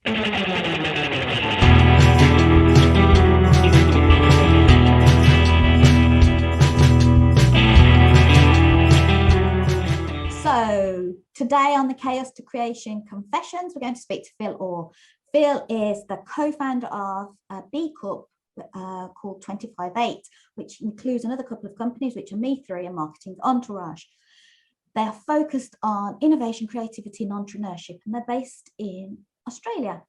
So today on the Chaos to Creation Confessions, we're going to speak to Phil Orr. Phil is the co-founder of a B Corp called 25/8, which includes another couple of companies, which are Me3 and Marketing's Entourage. They are focused on innovation, creativity, and entrepreneurship, and they're based in Australia.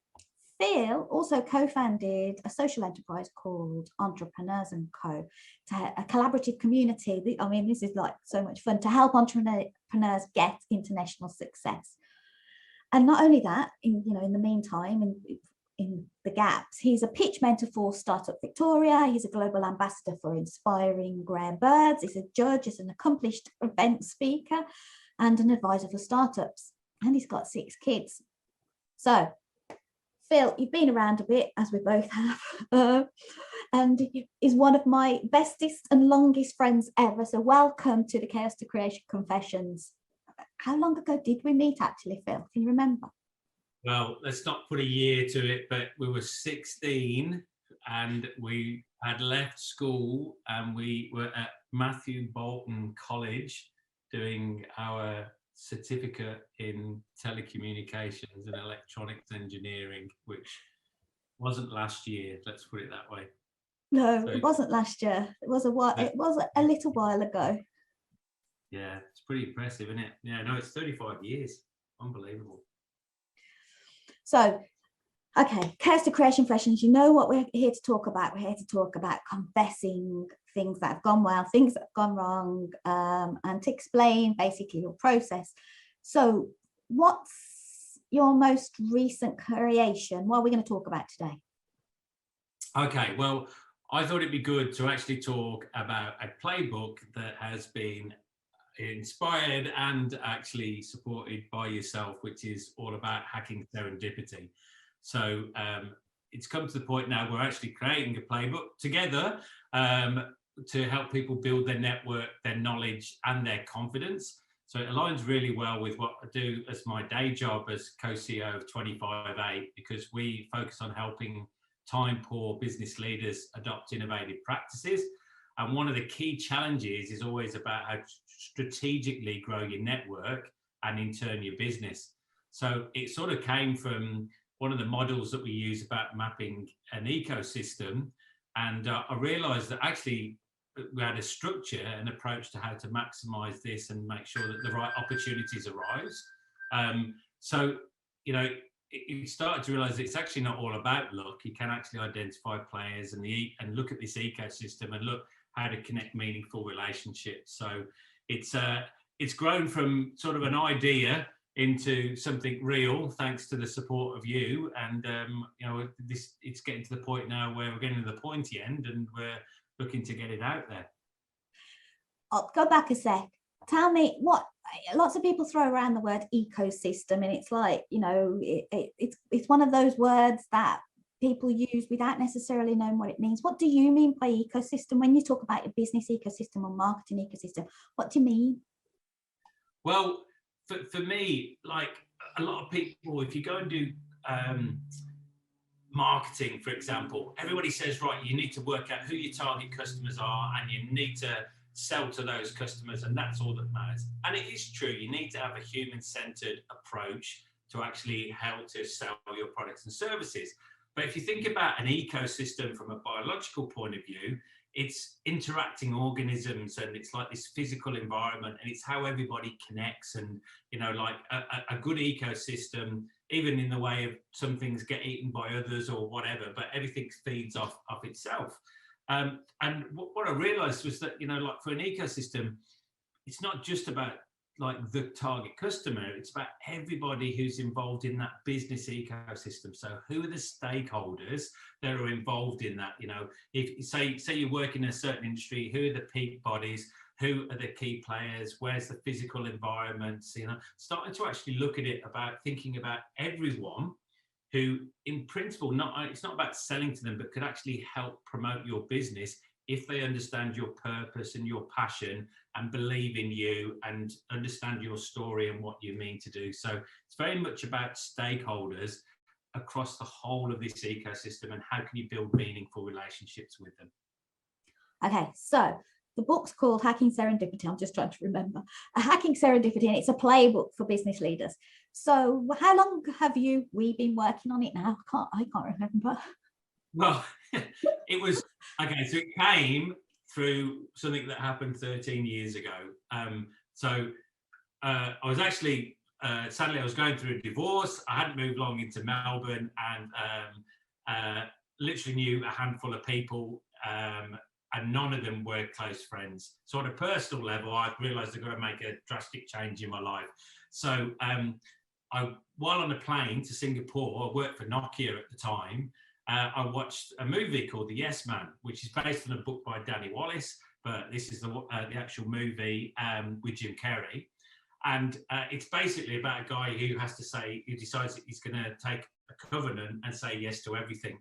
Phil also co-founded a social enterprise called Entrepreneurs & Co, a collaborative community. I mean, this is like so much fun to help entrepreneurs get international success. And not only that, in the meantime, in the gaps, he's a pitch mentor for Startup Victoria. He's a global ambassador for Inspiring Rare Birds. He's a judge, he's an accomplished event speaker, and an advisor for startups. And he's got 6 kids. So, Phil, you've been around a bit, as we both have, and is one of my bestest and longest friends ever. So welcome to the Chaos to Creation Confessions. How long ago did we meet, actually, Phil? Can you remember? Well, let's not put a year to it, but we were 16 and we had left school and we were at Matthew Bolton College doing our certificate in telecommunications and electronics engineering, which wasn't last year, let's put it that way. No, it wasn't last year. It was a while. It was a little while ago. Yeah, it's pretty impressive, isn't it? Yeah, no, it's 35 years. Unbelievable. So, okay, Chaos to Creation Confessions, you know what we're here to talk about. We're here to talk about confessing things that have gone well, things that have gone wrong, and to explain basically your process. So what's your most recent creation? What are we going to talk about today? Okay, well, I thought it'd be good to actually talk about a playbook that has been inspired and actually supported by yourself, which is all about hacking serendipity. So it's come to the point now we're actually creating a playbook together to help people build their network, their knowledge, and their confidence. So it aligns really well with what I do as my day job as co-CEO of 25/8, because we focus on helping time-poor business leaders adopt innovative practices. And one of the key challenges is always about how to strategically grow your network and in turn your business. So it sort of came from one of the models that we use about mapping an ecosystem. And I realized that actually we had a structure, an approach to how to maximize this and make sure that the right opportunities arise. So, you started to realize it's actually not all about luck. You can actually identify players and look at this ecosystem and look how to connect meaningful relationships. So it's grown from sort of an idea into something real, thanks to the support of you. And it's getting to the point now where we're getting to the pointy end, and we're looking to get it out there. I'll go back a sec. Tell me what. Lots of people throw around the word ecosystem, and it's like, it's one of those words that people use without necessarily knowing what it means. What do you mean by ecosystem when you talk about your business ecosystem or marketing ecosystem? What do you mean? Well, for me, like a lot of people, if you go and do marketing, for example, everybody says, right, you need to work out who your target customers are and you need to sell to those customers, and that's all that matters. And it is true, you need to have a human-centered approach to actually help to sell your products and services. But if you think about an ecosystem from a biological point of view, it's interacting organisms, and it's like this physical environment, and it's how everybody connects. And like a good ecosystem, even in the way of some things get eaten by others or whatever, but everything feeds off itself. And what I realized was that, like for an ecosystem, it's not just about like the target customer, it's about everybody who's involved in that business ecosystem. So who are the stakeholders that are involved in that? If say you work in a certain industry, who are the peak bodies, who are the key players, where's the physical environments, starting to actually look at it about thinking about everyone who in principle, it's not about selling to them, but could actually help promote your business if they understand your purpose and your passion and believe in you and understand your story and what you mean to do. So it's very much about stakeholders. across the whole of this ecosystem, and how can you build meaningful relationships with them? Okay, so the book's called Hacking Serendipity. I'm just trying to remember. Hacking Serendipity, and it's a playbook for business leaders. So how long have we been working on it now? I can't remember. Well, it was, okay, so it came through something that happened 13 years ago. I was actually, sadly, I was going through a divorce. I hadn't moved long into Melbourne, and literally knew a handful of people, and none of them were close friends. So on a personal level, I realised I've got to make a drastic change in my life. So while on a plane to Singapore, I worked for Nokia at the time. I watched a movie called The Yes Man, which is based on a book by Danny Wallace, but this is the actual movie with Jim Carrey. And it's basically about a guy who decides that he's going to take a covenant and say yes to everything.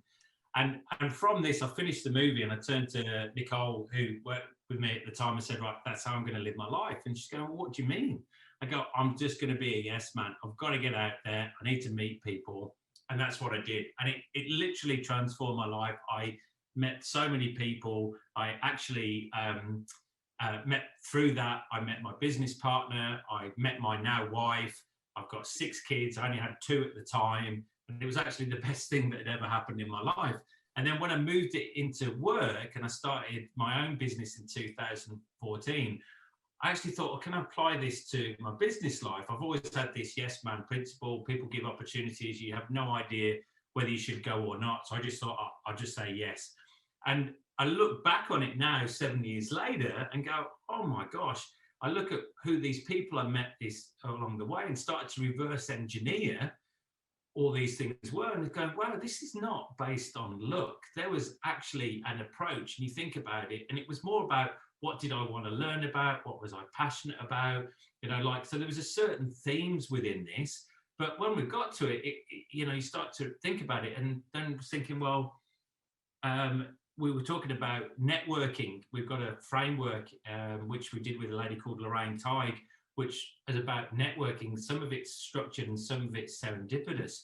And from this, I finished the movie and I turned to Nicole, who worked with me at the time, and said, right, that's how I'm going to live my life. And she's going, what do you mean? I go, I'm just going to be a yes man. I've got to get out there. I need to meet people. And that's what I did. And it literally transformed my life. I met so many people. I actually met through that. I met my business partner. I met my now wife. I've got 6 kids. I only had 2 at the time. And it was actually the best thing that had ever happened in my life. And then when I moved it into work and I started my own business in 2014, I actually thought, well, can I apply this to my business life? I've always had this yes man principle. People give opportunities. You have no idea whether you should go or not. So I just thought, I'll just say yes. And I look back on it now, 7 years later, and go, oh my gosh, I look at who these people I met along the way and started to reverse engineer all these things were, and going, wow, this is not based on luck. There was actually an approach, and you think about it, and it was more about, what did I want to learn about? What was I passionate about? So there was a certain themes within this, but when we got to it, you start to think about it, and then thinking, well, we were talking about networking. We've got a framework, which we did with a lady called Lorraine Teig, which is about networking. Some of it's structured and some of it's serendipitous.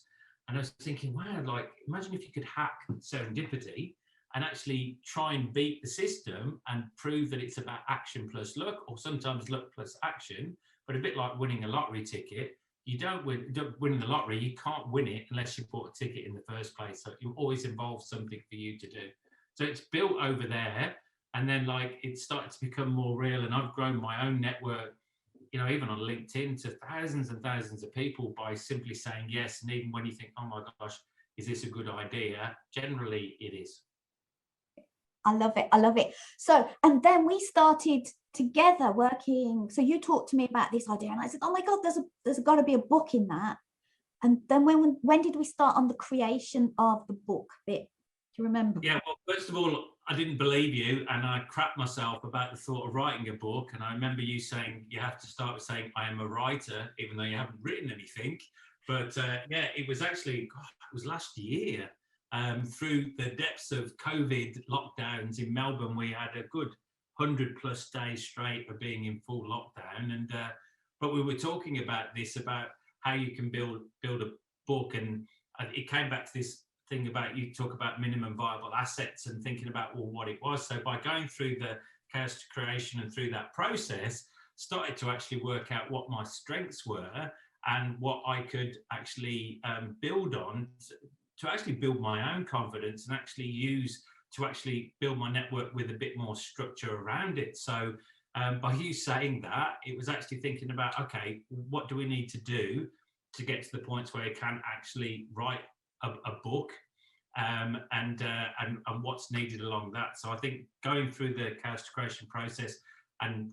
And I was thinking, wow, like, imagine if you could hack serendipity and actually try and beat the system and prove that it's about action plus luck, or sometimes luck plus action, but a bit like winning a lottery ticket. You don't win the lottery, you can't win it unless you bought a ticket in the first place. So it always involves something for you to do. So it's built over there, and then like it started to become more real, and I've grown my own network, even on LinkedIn, to thousands and thousands of people by simply saying yes. And even when you think, oh my gosh, is this a good idea? Generally it is. I love it. So, and then we started together working. So you talked to me about this idea, and I said, oh my God, there's got to be a book in that. And then when did we start on the creation of the book bit? Do you remember? Yeah, well, first of all, I didn't believe you, and I crapped myself about the thought of writing a book. And I remember you saying you have to start with saying, I am a writer, even though you haven't written anything. But yeah, it was actually, it was last year. Through the depths of COVID lockdowns in Melbourne, we had a good 100+ days straight of being in full lockdown. And but we were talking about how you can build a book, and it came back to this thing about, you talk about minimum viable assets and thinking about, well, what it was. So by going through the chaos to creation and through that process, started to actually work out what my strengths were and what I could actually build on to actually build my own confidence and actually use to actually build my network with a bit more structure around it. So by you saying that, it was actually thinking about, okay, what do we need to do to get to the points where I can actually write a book, and what's needed along that. So I think going through the chaos to creation process, and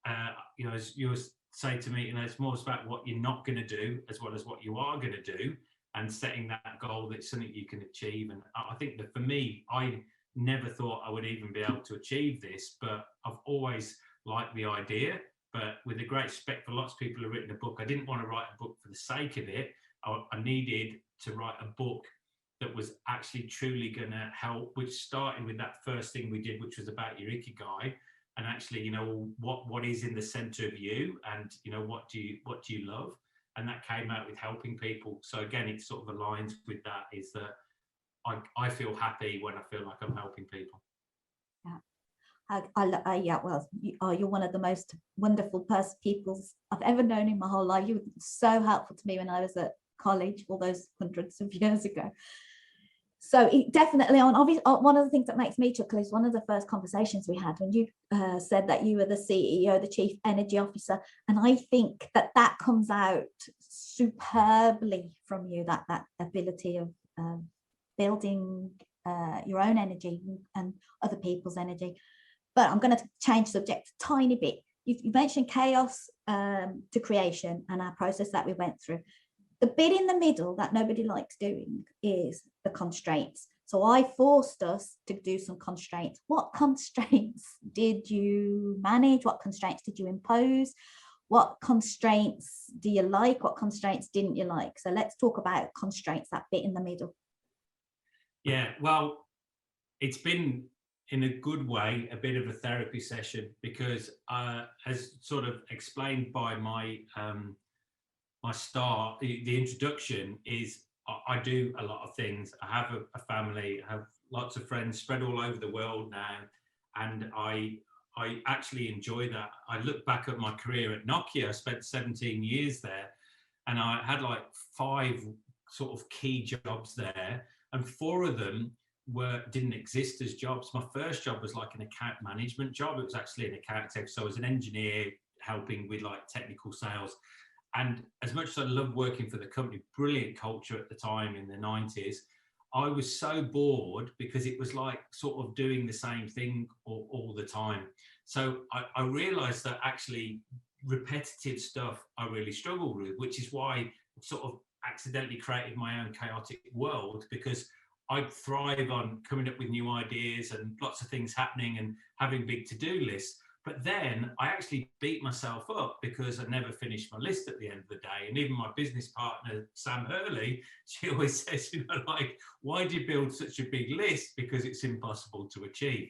as you say to me, it's more about what you're not going to do as well as what you are going to do, and setting that goal that's something you can achieve. And I think that for me, I never thought I would even be able to achieve this, but I've always liked the idea. But with a great respect for lots of people who've written a book, I didn't want to write a book for the sake of it. I needed to write a book that was actually truly going to help, which started with that first thing we did, which was about your ikigai, and actually, what is in the center of you, and what do you love, and that came out with helping people. So again, it sort of aligns with that, is that I feel happy when I feel like I'm helping people. Yeah. Yeah, well, you're one of the most wonderful people I've ever known in my whole life. You were so helpful to me when I was at college all those hundreds of years ago. So it definitely, obviously, one of the things that makes me chuckle is one of the first conversations we had when you said that you were the CEO, the Chief Energy Officer, and I think that comes out superbly from you, that ability of building your own energy and other people's energy. But I'm going to change subject a tiny bit. You mentioned chaos to creation and our process that we went through. The bit in the middle that nobody likes doing is the constraints. So I forced us to do some constraints. What constraints did you manage? What constraints did you impose? What constraints do you like? What constraints didn't you like? So let's talk about constraints, that bit in the middle. Yeah, well, it's been, in a good way, a bit of a therapy session, because as sort of explained by my my start, the introduction is I do a lot of things. I have a family, I have lots of friends spread all over the world now, and I actually enjoy that. I look back at my career at Nokia. I spent 17 years there, and I had like 5 sort of key jobs there, and 4 of them didn't exist as jobs. My first job was like an account management job. It was actually an account exec, so I was an engineer helping with like technical sales. And as much as I loved working for the company, brilliant culture at the time in the 90s, I was so bored because it was like sort of doing the same thing all the time. So I realized that actually repetitive stuff I really struggled with, which is why I sort of accidentally created my own chaotic world, because I thrive on coming up with new ideas and lots of things happening and having big to-do lists. But then I actually beat myself up because I never finished my list at the end of the day. And even my business partner, Sam Hurley, she always says, you know, like, why do you build such a big list? Because it's impossible to achieve.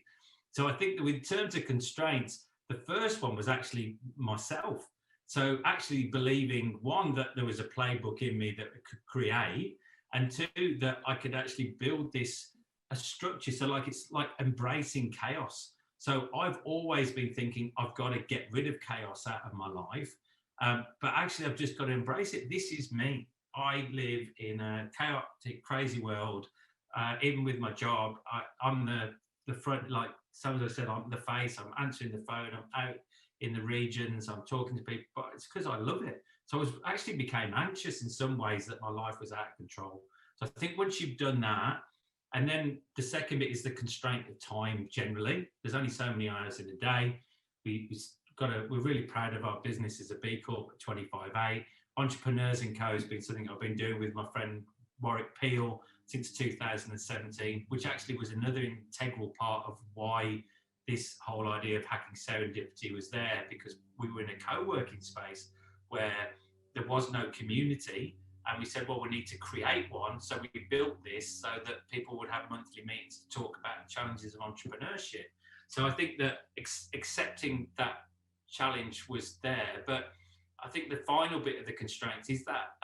So I think that in terms of constraints, the first one was actually myself. So actually believing, one, that there was a playbook in me that I could create, and 2, that I could actually build a structure. So like, it's like embracing chaos. So I've always been thinking I've got to get rid of chaos out of my life, but actually I've just got to embrace it. This is me. I live in a chaotic, crazy world. Even with my job, I'm the front, like somebody said, I'm the face. I'm answering the phone. I'm out in the regions. I'm talking to people, but it's because I love it. So I actually became anxious in some ways that my life was out of control. So I think once you've done that, and then the second bit is the constraint of time. Generally, there's only so many hours in a day. We're really proud of our business as a B Corp at 25A. Entrepreneurs & Co has been something I've been doing with my friend Warwick Peel since 2017, which actually was another integral part of why this whole idea of hacking serendipity was there, because we were in a co-working space where there was no community. And we said, well, we need to create one. So we built this so that people would have monthly meetings to talk about the challenges of entrepreneurship. So I think that accepting that challenge was there. But I think the final bit of the constraints is that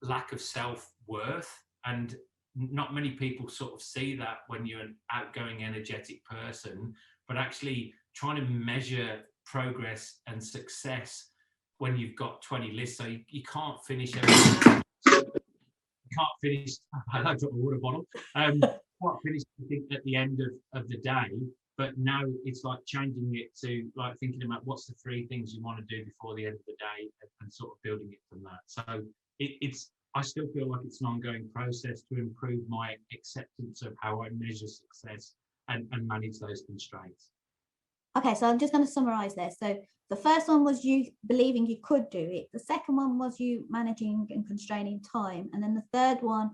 lack of self-worth. And not many people sort of see that when you're an outgoing, energetic person, but actually trying to measure progress and success when you've got 20 lists, so you can't finish everything. You can't finish. I dropped a water bottle. Can't finish everything at the end of the day. But now it's like changing it to like thinking about what's the 3 things you want to do before the end of the day, and sort of building it from that. So it's. I still feel like it's an ongoing process to improve my acceptance of how I measure success and manage those constraints. Okay, so I'm just going to summarize this. So the first one was you believing you could do it. The second one was you managing and constraining time. And then the third one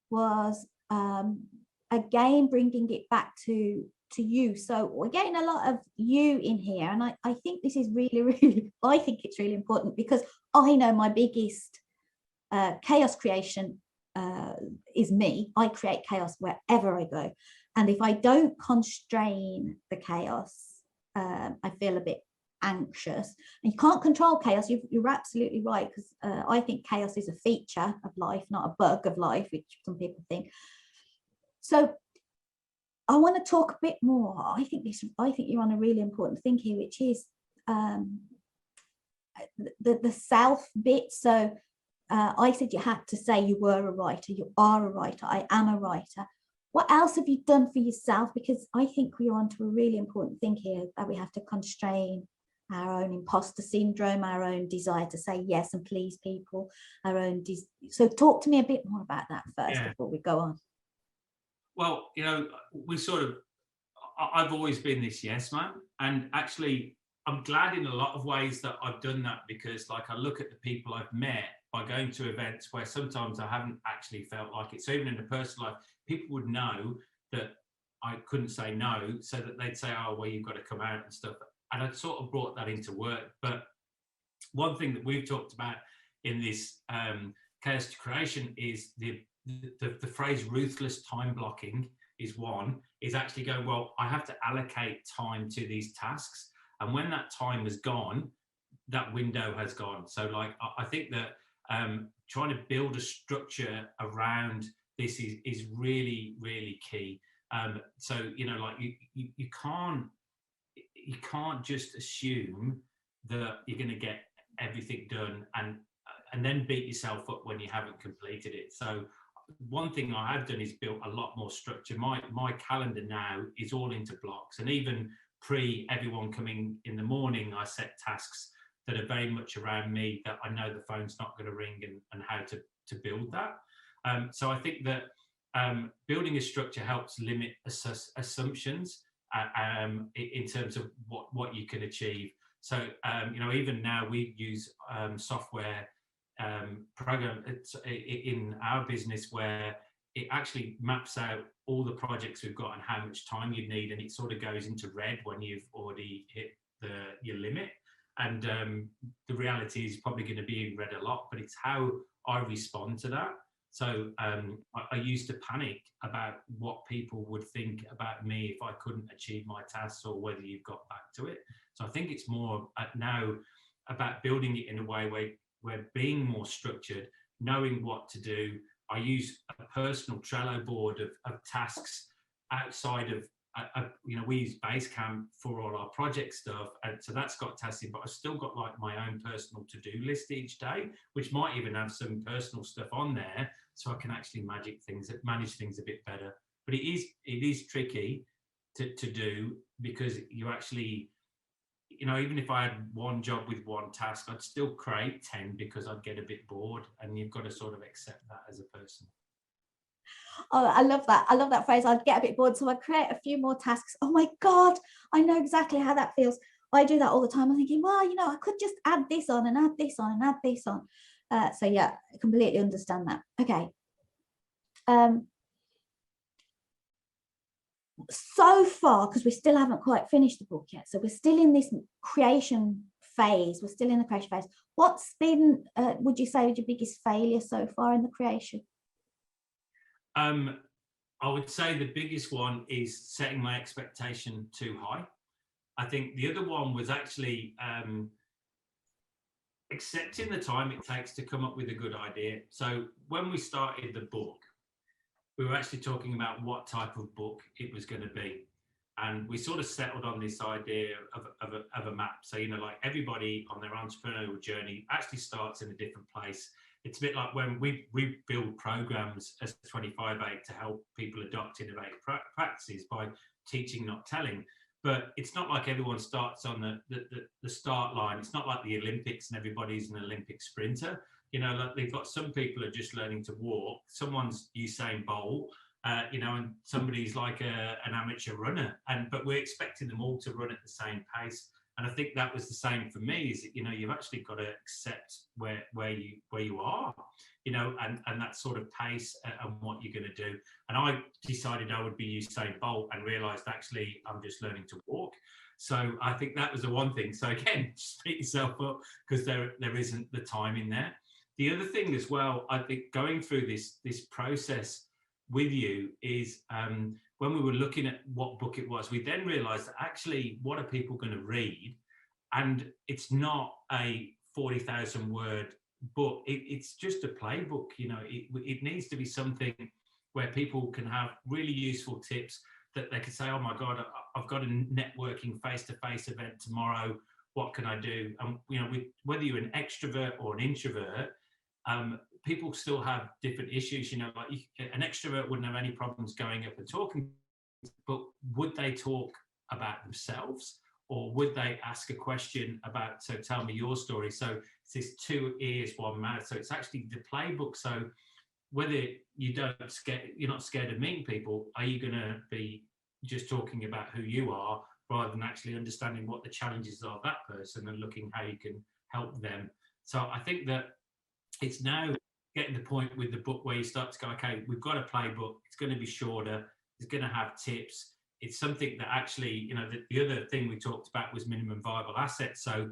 was, again, bringing it back to you. So we're getting a lot of you in here. And I think this is really, I think it's really important, because I know my biggest chaos creation is me. I create chaos wherever I go. And if I don't constrain the chaos, I feel a bit anxious, and you can't control chaos. You're absolutely right, because I think chaos is a feature of life, not a bug of life, which some people think. So I want to talk a bit more. I think you're on a really important thing here, which is the self bit. So I said you had to say you were a writer, you are a writer, I am a writer. What else have you done for yourself? Because I think we're onto a really important thing here, that we have to constrain our own imposter syndrome, our own desire to say yes and please people, our own. So talk to me a bit more about that first before we go on. Well, you know, I've always been this yes man, and actually I'm glad in a lot of ways that I've done that, because like I look at the people I've met by going to events where sometimes I haven't actually felt like it. So even in the personal life, people would know that I couldn't say no, so that they'd say, oh, well, you've got to come out and stuff. And I'd sort of brought that into work. But one thing that we've talked about in this Chaos to Creation is the phrase ruthless time blocking is one, is actually going, well, I have to allocate time to these tasks. And when that time has gone, that window has gone. So like, I think that trying to build a structure around this is really, really key. So, you know, like you can't just assume that you're going to get everything done and then beat yourself up when you haven't completed it. So one thing I have done is built a lot more structure. My calendar now is all into blocks, and even pre everyone coming in the morning, I set tasks that are very much around me, that I know the phone's not going to ring, and how to build that. So I think that building a structure helps limit assumptions in terms of what you can achieve. So you know, even now we use software program in our business where it actually maps out all the projects we've got and how much time you need, and it sort of goes into red when you've already hit your limit. And the reality is probably going to be in red a lot, but it's how I respond to that. So I used to panic about what people would think about me if I couldn't achieve my tasks, or whether you've got back to it. So I think it's more now about building it in a way where we're being more structured, knowing what to do. I use a personal Trello board of tasks outside of, you know, we use Basecamp for all our project stuff, and so that's got tasks in, but I've still got like my own personal to-do list each day, which might even have some personal stuff on there, so I can actually manage things a bit better. But it is tricky to do, because you actually, you know, even if I had one job with one task, I'd still create 10 because I'd get a bit bored, and you've got to sort of accept that as a person. Oh, I love that. I love that phrase. I'd get a bit bored, so I create a few more tasks. Oh my God, I know exactly how that feels. I do that all the time. I'm thinking, well, you know, I could just add this on and add this on and add this on. So yeah, I completely understand that. Okay. So far, because we still haven't quite finished the book yet, so we're still in this creation phase. We're still in the creation phase. What's been, would you say, your biggest failure so far in the creation? I would say the biggest one is setting my expectation too high. I think the other one was actually accepting the time it takes to come up with a good idea. So when we started the book, we were actually talking about what type of book it was going to be. And we sort of settled on this idea of a map. So, you know, like everybody on their entrepreneurial journey actually starts in a different place. It's a bit like when we build programs as 25-8 to help people adopt innovative practices by teaching, not telling. But it's not like everyone starts on the start line. It's not like the Olympics and everybody's an Olympic sprinter. You know, like they've got some people are just learning to walk. Someone's Usain Bolt, you know, and somebody's like an amateur runner. But we're expecting them all to run at the same pace. And I think that was the same for me. Is that, you know, you've actually got to accept where you are, you know, and that sort of pace and what you're going to do. And I decided I would be Usain Bolt, and realised actually I'm just learning to walk. So I think that was the one thing. So again, just beat yourself up, because there isn't the time in there. The other thing as well, I think going through this process with you is when we were looking at what book it was, we then realised that actually, what are people going to read? And it's not a 40,000 word book. It's just a playbook. You know, it needs to be something where people can have really useful tips that they can say, oh my God, I've got a networking face-to-face event tomorrow. What can I do? You know, whether you're an extrovert or an introvert, people still have different issues. You know, like an extrovert wouldn't have any problems going up and talking, but would they talk about themselves? Or would they ask a question about, so tell me your story? So it's this 2 ears, 1 mouth. So it's actually the playbook. So whether you're not scared of meeting people, are you going to be just talking about who you are rather than actually understanding what the challenges are of that person and looking how you can help them? So I think that it's now getting the point with the book where you start to go, okay, we've got a playbook. It's going to be shorter. It's going to have tips. It's something that actually, you know, the other thing we talked about was minimum viable assets. So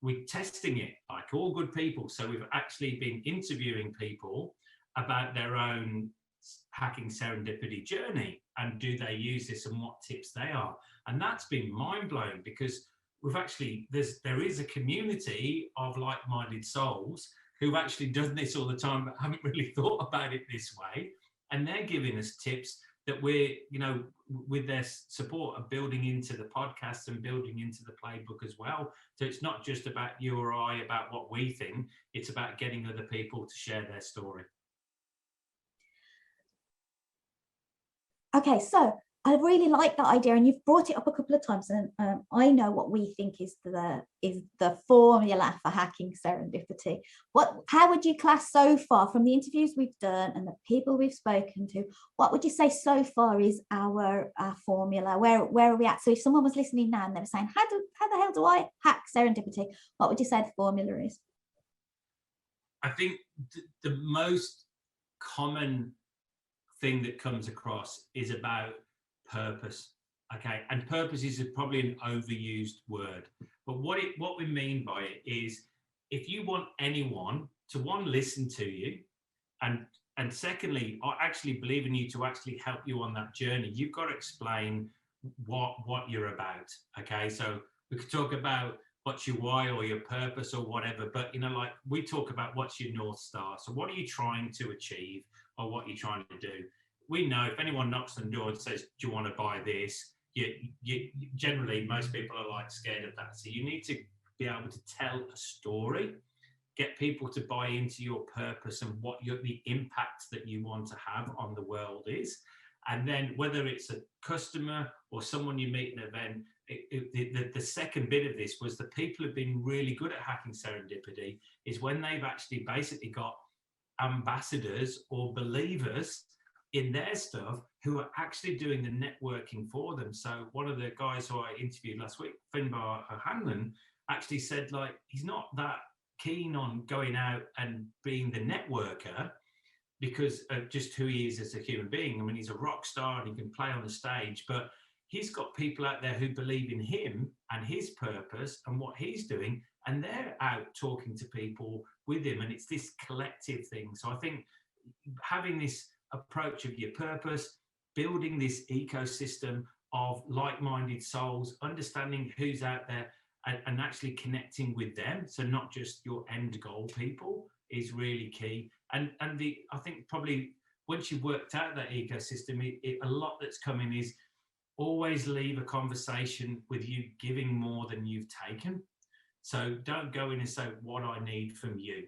we're testing it like all good people. So we've actually been interviewing people about their own hacking serendipity journey and do they use this and what tips they are. And that's been mind-blowing because we've actually, there is a community of like-minded souls who've actually done this all the time but haven't really thought about it this way. And they're giving us tips that we're, you know, with their support of building into the podcast and building into the playbook as well. So it's not just about you or I, about what we think, it's about getting other people to share their story. Okay, so I really like that idea, and you've brought it up a couple of times, and I know what we think is the formula for hacking serendipity. How would you class so far from the interviews we've done and the people we've spoken to? What would you say so far is our formula? Where are we at? So if someone was listening now and they were saying, how the hell do I hack serendipity? What would you say the formula is? I think the most common thing that comes across is about purpose. Okay, and purpose is probably an overused word, but what we mean by it is, if you want anyone to, one, listen to you, and secondly, I actually believe in you to actually help you on that journey, you've got to explain what you're about. Okay, so we could talk about what's your why or your purpose or whatever, but you know, like we talk about what's your North Star. So what are you trying to achieve or what you're trying to do? We know if anyone knocks on the door and says, do you want to buy this? You generally, most people are like scared of that. So you need to be able to tell a story, get people to buy into your purpose and what the impact that you want to have on the world is. And then whether it's a customer or someone you meet at an event, the second bit of this was the people who've been really good at hacking serendipity is when they've actually basically got ambassadors or believers in their stuff who are actually doing the networking for them. So one of the guys who I interviewed last week, Finbar Hanlon, actually said like he's not that keen on going out and being the networker because of just who he is as a human being. I mean, he's a rock star and he can play on the stage, but he's got people out there who believe in him and his purpose and what he's doing, and they're out talking to people with him, and it's this collective thing. So I think having this approach of your purpose, building this ecosystem of like-minded souls, understanding who's out there and actually connecting with them, so not just your end goal people, is really key. And I think probably once you've worked out that ecosystem, a lot that's coming is always leave a conversation with you giving more than you've taken. So don't go in and say what I need from you.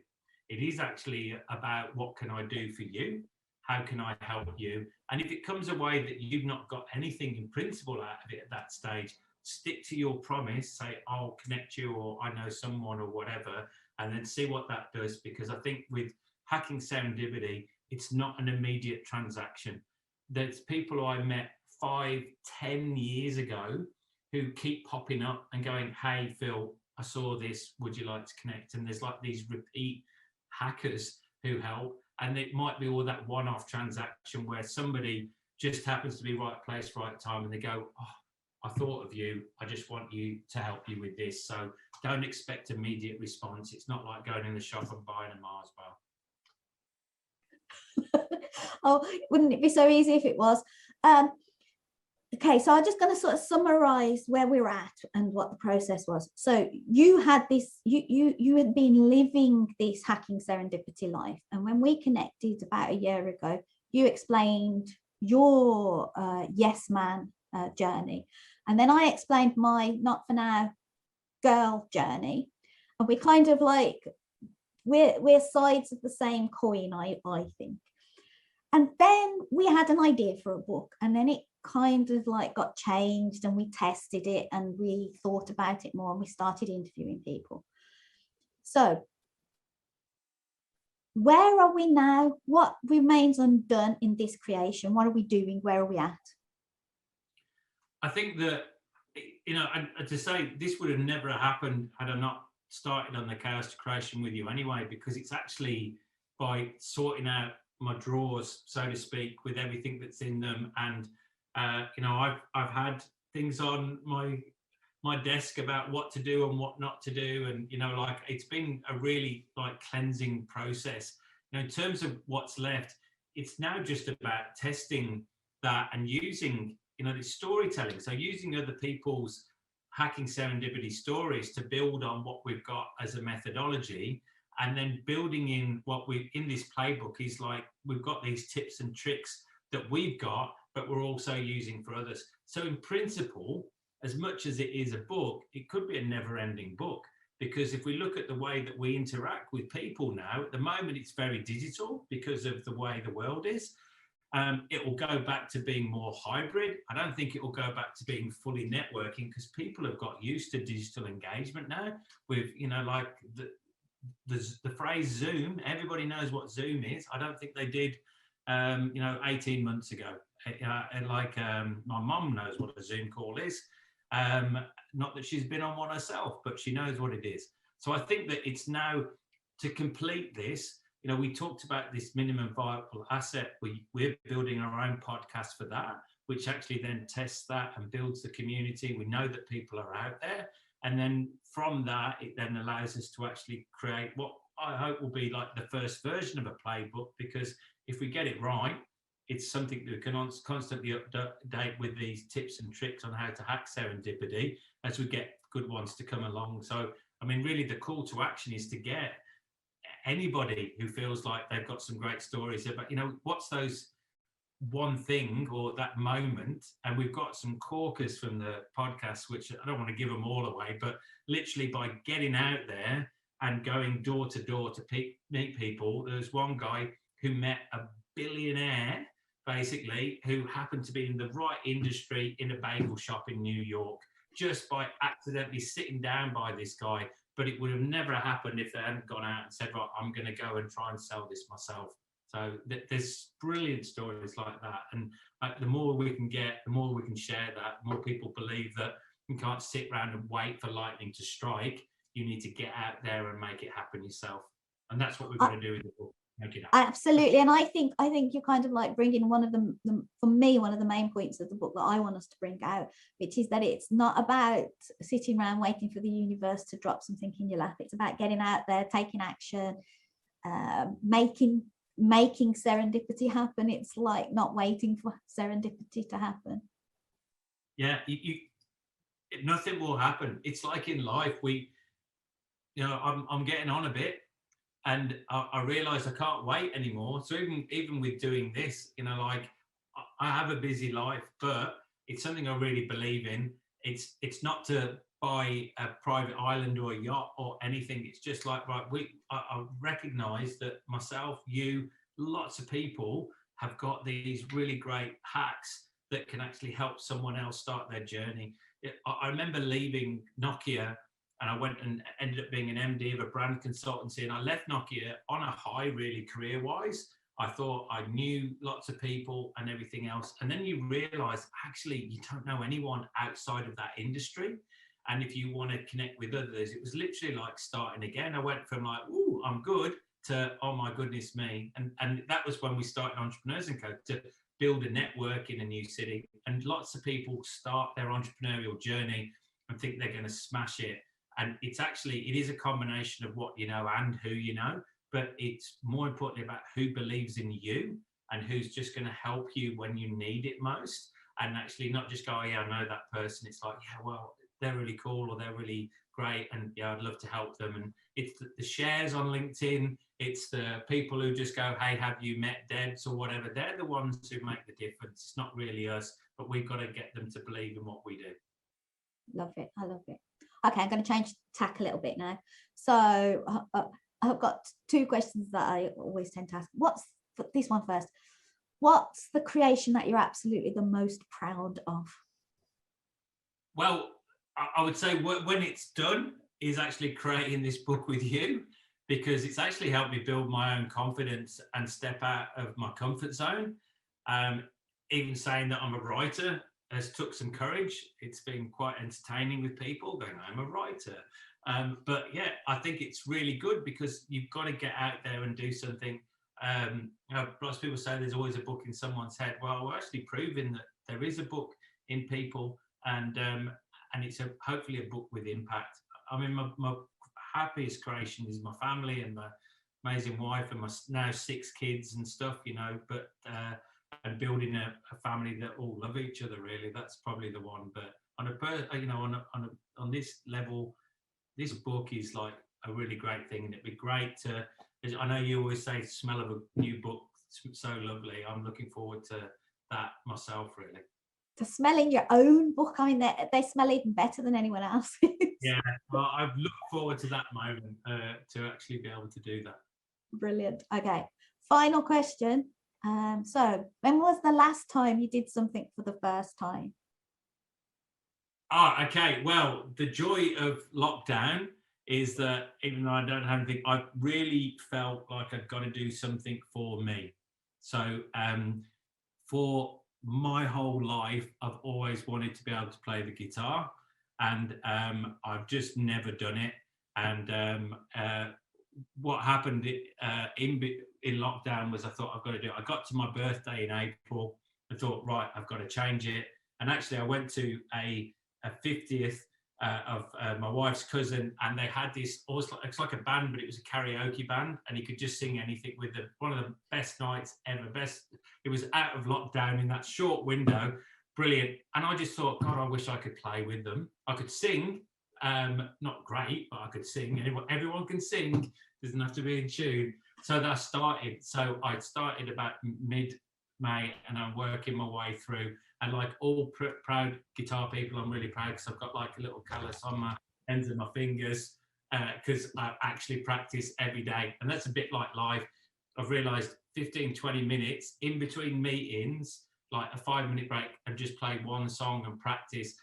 It is actually about what can I do for you? How can I help you? And if it comes away that you've not got anything in principle out of it at that stage, stick to your promise, say, I'll connect you, or I know someone, or whatever, and then see what that does. Because I think with hacking serendipity, it's not an immediate transaction. There's people who I met 5-10 years ago who keep popping up and going, hey, Phil, I saw this, would you like to connect? And there's like these repeat hackers who help. And it might be all that one-off transaction where somebody just happens to be right place, right time, and they go, oh, I thought of you. I just want you to help you with this. So don't expect immediate response. It's not like going in the shop and buying a Mars bar. Oh, wouldn't it be so easy if it was? Okay, so I'm just going to sort of summarize where we're at and what the process was. So you had this, you had been living this hacking serendipity life, and when we connected about a year ago, you explained your yes man journey, and then I explained my not for now girl journey, and we kind of like we're sides of the same coin, I think. And then we had an idea for a book, and then it kind of like got changed, and we tested it and we thought about it more, and we started interviewing people. So where are we now? What remains undone in this creation? What are we doing? Where are we at? I think that, you know, and to say this would have never happened had I not started on the Chaos to Creation with you anyway, because it's actually by sorting out my drawers, so to speak, with everything that's in them. And you know, I've had things on my desk about what to do and what not to do, and you know, like it's been a really like cleansing process. You know, in terms of what's left, it's now just about testing that and using, you know, the storytelling. So using other people's hacking serendipity stories to build on what we've got as a methodology, and then building in what we in this playbook is like we've got these tips and tricks that we've got, but we're also using for others. So in principle, as much as it is a book, it could be a never-ending book, because if we look at the way that we interact with people now, at the moment it's very digital because of the way the world is. It will go back to being more hybrid. I don't think it will go back to being fully networking, because people have got used to digital engagement now with, you know, like the phrase Zoom. Everybody knows what Zoom is. I don't think they did, you know, 18 months ago. And like my mom knows what a Zoom call is. Not that she's been on one herself, but she knows what it is. So I think that it's now to complete this. You know, we talked about this minimum viable asset. We're building our own podcast for that, which actually then tests that and builds the community. We know that people are out there. And then from that, it then allows us to actually create what I hope will be like the first version of a playbook, because if we get it right, it's something that we can constantly update with these tips and tricks on how to hack serendipity as we get good ones to come along. So, I mean, really the call to action is to get anybody who feels like they've got some great stories about, you know, what's those one thing or that moment. And we've got some corkers from the podcast, which I don't want to give them all away, but literally by getting out there and going door to door to meet people. There's one guy who met a billionaire, basically, who happened to be in the right industry in a bagel shop in New York, just by accidentally sitting down by this guy. But it would have never happened if they hadn't gone out and said, right, I'm going to go and try and sell this myself. So there's brilliant stories like that. And the more we can get, the more we can share that, the more people believe that you can't sit around and wait for lightning to strike. You need to get out there and make it happen yourself. And that's what we're going to do with the book. Make it happen. Absolutely. And I think you're kind of like bringing one of for me, one of the main points of the book that I want us to bring out, which is that it's not about sitting around waiting for the universe to drop something in your lap. It's about getting out there, taking action, making serendipity happen. It's like not waiting for serendipity to happen. Yeah, nothing will happen. It's like in life, I'm getting on a bit, and I realize I can't wait anymore. So even with doing this, you know, like I have a busy life, but it's something I really believe in. It's not to buy a private island or a yacht or anything. It's just like, right, I recognize that myself, you, lots of people have got these really great hacks that can actually help someone else start their journey. I remember leaving Nokia, and I went and ended up being an MD of a brand consultancy, and I left Nokia on a high, really, career-wise. I thought I knew lots of people and everything else. And then you realize, actually, you don't know anyone outside of that industry. And if you want to connect with others, it was literally like starting again. I went from like, ooh, I'm good, to, oh my goodness me. And that was when we started Entrepreneurs & Co, to build a network in a new city. And lots of people start their entrepreneurial journey and think they're going to smash it. And it is a combination of what you know and who you know, but it's more importantly about who believes in you and who's just going to help you when you need it most. and actually not just go, oh, yeah, I know that person. It's like, yeah, well, they're really cool, or they're really great, and yeah, I'd love to help them. And it's the shares on LinkedIn, it's the people who just go, hey, have you met Debs or whatever. They're the ones who make the difference. It's not really us, but we've got to get them to believe in what we do. Love it. I love it. Okay, I'm going to change tack a little bit now. So I've got two questions that I always tend to ask. This one first? What's the creation that you're absolutely the most proud of? Well, I would say when it's done is actually creating this book with you, because it's actually helped me build my own confidence and step out of my comfort zone. Even saying that I'm a writer has took some courage. It's been quite entertaining with people going, I'm a writer. But yeah, I think it's really good because you've got to get out there and do something. Lots of people say there's always a book in someone's head. Well, we're actually proving that there is a book in people, and it's hopefully a book with impact. I mean, my happiest creation is my family and my amazing wife and my now 6 kids and stuff, but and building a family that all love each other, really. That's probably the one. But on this level, this book is like a really great thing, and it'd be great to, I know you always say smell of a new book, so lovely. I'm looking forward to that myself, really. To smelling your own book, I mean, they smell even better than anyone else's. Yeah, well, I look forward to that moment, to actually be able to do that. Brilliant. Okay, final question. So when was the last time you did something for the first time? Okay. Well, the joy of lockdown is that even though I don't have anything, I really felt like I've got to do something for me. So for my whole life, I've always wanted to be able to play the guitar, and I've just never done it. And what happened in lockdown was I thought I've got to do it. I got to my birthday in April. I thought, right, I've got to change it. And actually, I went to a 50th of my wife's cousin, and they had this, it's like a band, but it was a karaoke band, and you could just sing anything with them. One of the best nights ever. It was out of lockdown in that short window. Brilliant. And I just thought, God, I wish I could play with them. I could sing, not great, but I could sing. Everyone can sing, doesn't have to be in tune. So that started. So I started about mid-May, and I'm working my way through. And like all proud guitar people, I'm really proud because I've got like a little callus on my ends of my fingers, because I actually practice every day. And that's a bit like life. I've realised 15, 20 minutes in between meetings, like a 5-minute break, and just play one song and practice.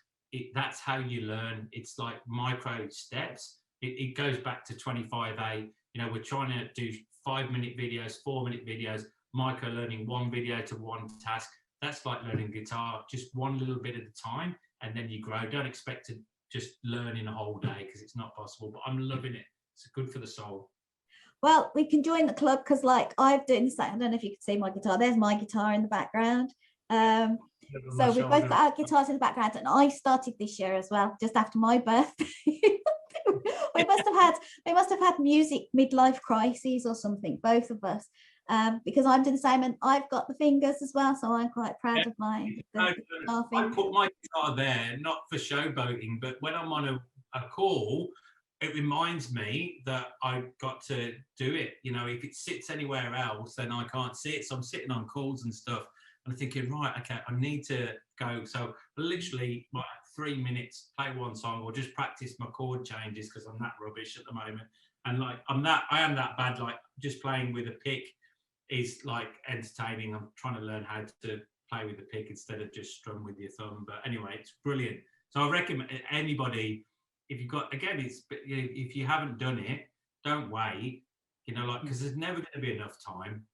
That's how you learn. It's like micro steps. It goes back to 25A. We're trying to do 5-minute videos, 4-minute videos, micro learning, one video to one task. That's like learning guitar, just one little bit at a time, and then you grow. Don't expect to just learn in a whole day, because it's not possible, but I'm loving it. It's good for the soul. Well, we can join the club, because like I've done, I don't know if you can see my guitar. There's my guitar in the background. So we've both got our guitars in the background, and I started this year as well, just after my birthday. we must have had music midlife crises or something, both of us. Because I'm doing the same, and I've got the fingers as well, so I'm quite proud of mine. I put my guitar there not for showboating, but when I'm on a call, it reminds me that I've got to do it. If it sits anywhere else, then I can't see it. So I'm sitting on calls and stuff, and I'm thinking, right, okay, I need to go. So literally, like 3 minutes, play one song, or just practice my chord changes, because I'm that rubbish at the moment. And like I am that bad. Like just playing with a pick is like entertaining. I'm trying to learn how to play with the pick instead of just strum with your thumb. But anyway, it's brilliant. So I recommend anybody, if you've got, again, if you haven't done it, don't wait. Because there's never going to be enough time.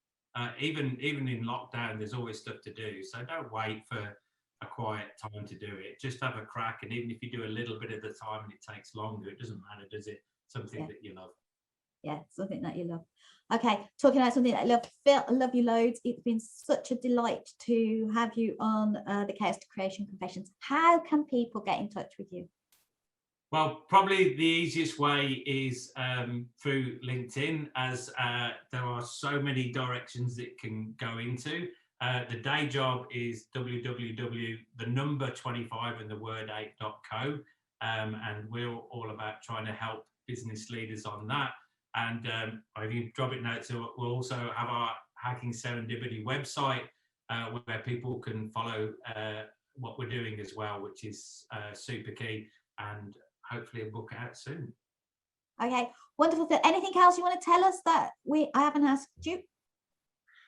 Even in lockdown, there's always stuff to do. So don't wait for a quiet time to do it. Just have a crack, and even if you do a little bit at the time and it takes longer, it doesn't matter, does it? Something that you love. Yeah, something that you love. Okay, talking about something that I love, Phil, I love you loads. It's been such a delight to have you on the Chaos to Creation Confessions. How can people get in touch with you? Well, probably the easiest way is through LinkedIn, as there are so many directions it can go into. The day job is www.the25 and we're all about trying to help business leaders on that. And if you drop it notes, so we'll also have our Hacking Serendipity website where people can follow what we're doing as well, which is super key, and hopefully a book out soon. Okay, wonderful. Anything else you want to tell us that I haven't asked you?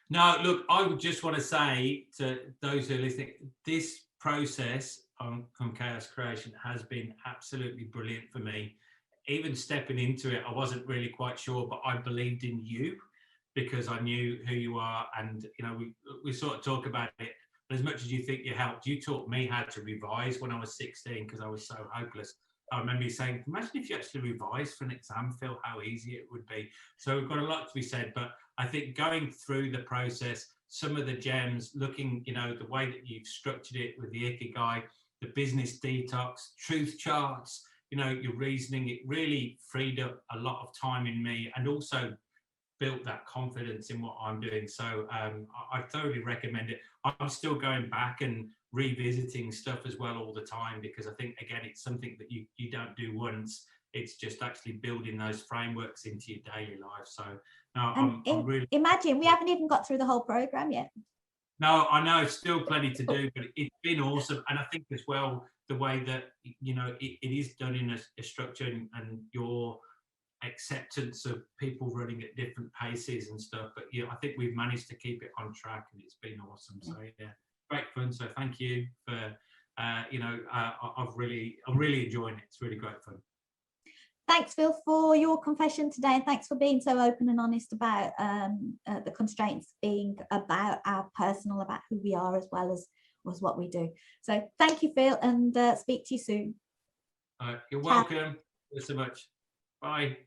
No, look, I would just want to say to those who are listening, this process from Chaos Creation has been absolutely brilliant for me. Even stepping into it, I wasn't really quite sure, but I believed in you because I knew who you are. And, you know, we sort of talk about it, but as much as you think you helped, you taught me how to revise when I was 16 because I was so hopeless. I remember you saying, imagine if you actually revised for an exam, Phil, how easy it would be. So we've got a lot to be said, but I think going through the process, some of the gems, looking, you know, the way that you've structured it with the Ikigai, the business detox, truth charts, you know, your reasoning, it really freed up a lot of time in me and also built that confidence in what I'm doing. So I thoroughly recommend it. I'm still going back and revisiting stuff as well all the time because I think, again, it's something that you don't do once. It's just actually building those frameworks into your daily life. So no, I'm really... Imagine, we haven't even got through the whole program yet. No, I know, still plenty to do, but it's been awesome. And I think as well, the way that, you know, it is done in a structure and your acceptance of people running at different paces and stuff. But yeah, I think we've managed to keep it on track and it's been awesome. So yeah, great fun. So thank you for, you know, I'm really enjoying it. It's really great fun. Thanks, Phil, for your confession today, and thanks for being so open and honest about the constraints being about our personal, about who we are as well as what we do. So thank you, Phil, and speak to you soon. You're welcome. Thank you so much. Bye.